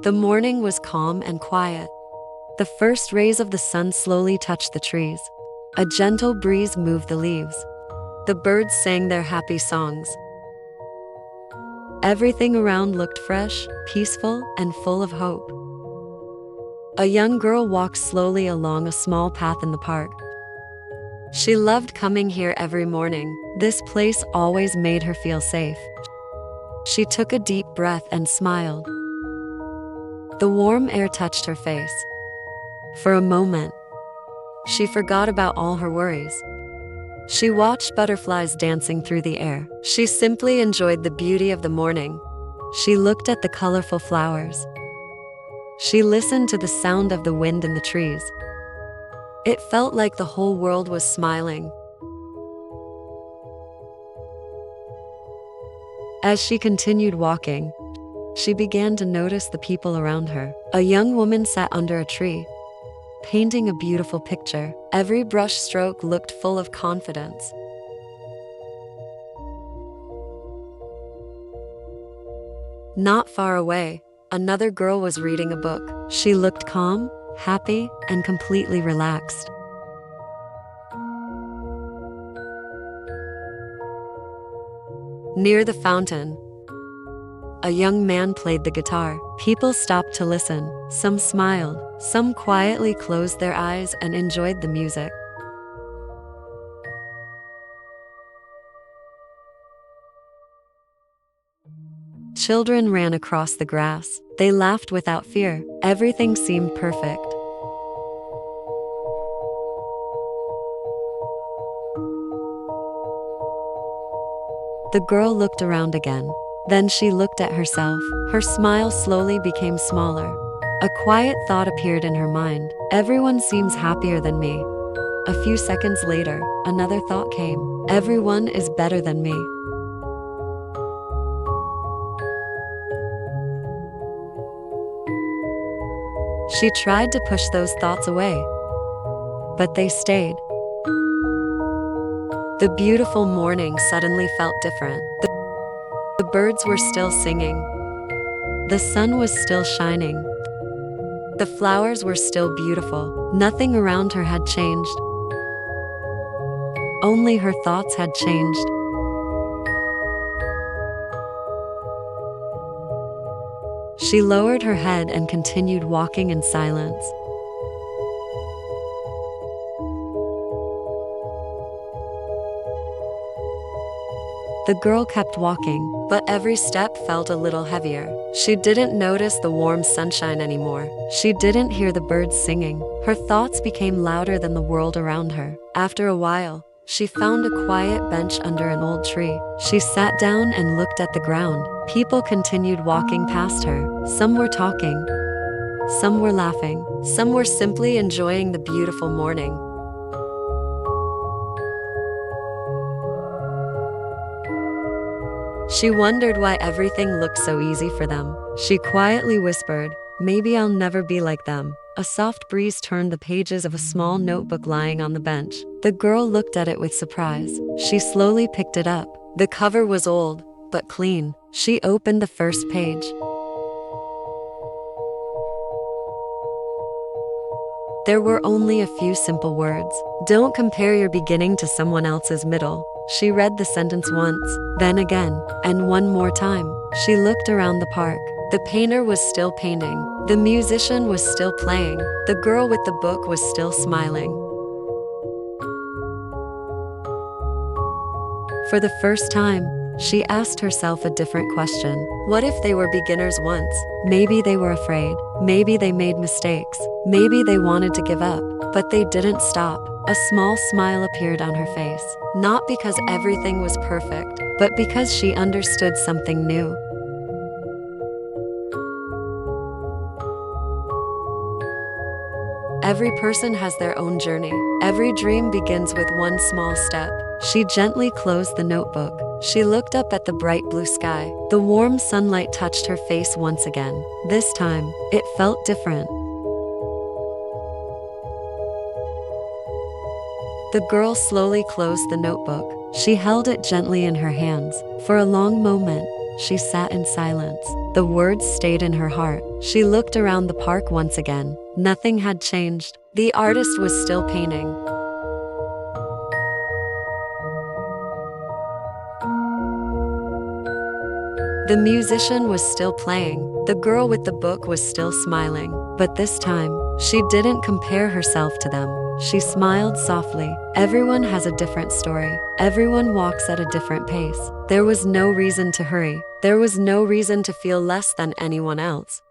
The morning was calm and quiet. The first rays of the sun slowly touched the trees. A gentle breeze moved the leaves. The birds sang their happy songs. Everything around looked fresh, peaceful, and full of hope. A young girl walked slowly along a small path in the park. She loved coming here every morning. This place always made her feel safe. She took a deep breath and smiled. The warm air touched her face. For a moment, she forgot about all her worries. She watched butterflies dancing through the air. She simply enjoyed the beauty of the morning. She looked at the colorful flowers. She listened to the sound of the wind in the trees. It felt like the whole world was smiling. As she continued walking, she began to notice the people around her. A young woman sat under a tree, painting a beautiful picture. Every brush stroke looked full of confidence. Not far away, another girl was reading a book. She looked calm, happy, and completely relaxed. Near the fountain, a young man played the guitar. People stopped to listen. Some smiled, some quietly closed their eyes and enjoyed the music. Children ran across the grass. They laughed without fear. Everything seemed perfect. The girl looked around again. Then she looked at herself. Her smile slowly became smaller. A quiet thought appeared in her mind. Everyone seems happier than me. A few seconds later, another thought came. Everyone is better than me. She tried to push those thoughts away, but they stayed. The beautiful morning suddenly felt different. The birds were still singing. The sun was still shining. The flowers were still beautiful. Nothing around her had changed. Only her thoughts had changed. She lowered her head and continued walking in silence. The girl kept walking, but every step felt a little heavier. She didn't notice the warm sunshine anymore. She didn't hear the birds singing. Her thoughts became louder than the world around her. After a while, she found a quiet bench under an old tree. She sat down and looked at the ground. People continued walking past her. Some were talking. Some were laughing. Some were simply enjoying the beautiful morning. She wondered why everything looked so easy for them. She quietly whispered, "Maybe I'll never be like them." A soft breeze turned the pages of a small notebook lying on the bench. The girl looked at it with surprise. She slowly picked it up. The cover was old, but clean. She opened the first page. There were only a few simple words. "Don't compare your beginning to someone else's middle." She read the sentence once, then again, and one more time. She looked around the park. The painter was still painting. The musician was still playing. The girl with the book was still smiling. For the first time, she asked herself a different question. What if they were beginners once? Maybe they were afraid. Maybe they made mistakes. Maybe they wanted to give up, but they didn't stop. A small smile appeared on her face, not because everything was perfect, but because she understood something new. Every person has their own journey. Every dream begins with one small step. She gently closed the notebook. She looked up at the bright blue sky. The warm sunlight touched her face once again. This time, it felt different. The girl slowly closed the notebook. She held it gently in her hands. For a long moment, She sat in silence. The words stayed in her heart. She looked around the park once again. Nothing had changed. The artist was still painting. The musician was still playing. The girl with the book was still smiling. But this time, she didn't compare herself to them. She smiled softly. Everyone has a different story. Everyone walks at a different pace. There was no reason to hurry. There was no reason to feel less than anyone else.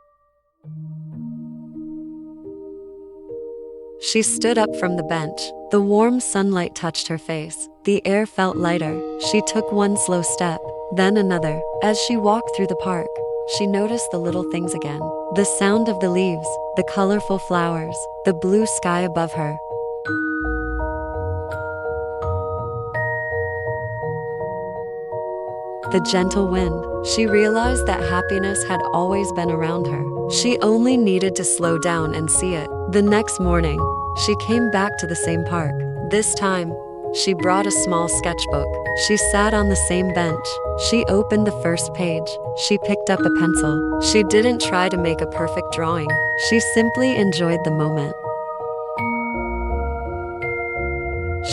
She stood up from the bench. The warm sunlight touched her face. The air felt lighter. She took one slow step, then another. As she walked through the park, she noticed the little things again. The sound of the leaves, the colorful flowers, the blue sky above her. The gentle wind. She realized that happiness had always been around her. She only needed to slow down and see it. The next morning, she came back to the same park. This time, she brought a small sketchbook. She sat on the same bench. She opened the first page. She picked up a pencil. She didn't try to make a perfect drawing. She simply enjoyed the moment.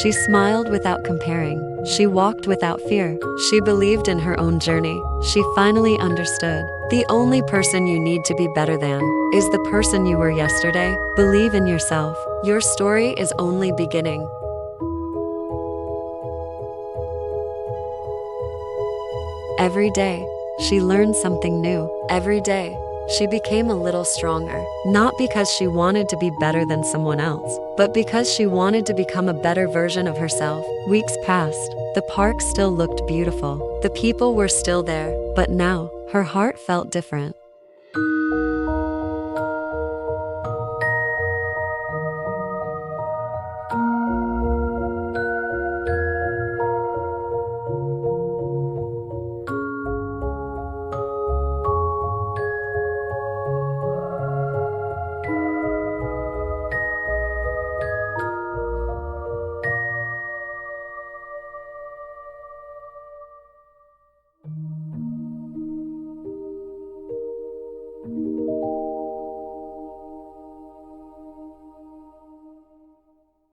She smiled without comparing. She walked without fear. She believed in her own journey. She finally understood. The only person you need to be better than is the person you were yesterday. Believe in yourself. Your story is only beginning. Every day, she learned something new. Every day, she became a little stronger. Not because she wanted to be better than someone else, but because she wanted to become a better version of herself. Weeks passed. The park still looked beautiful. The people were still there. But now, her heart felt different.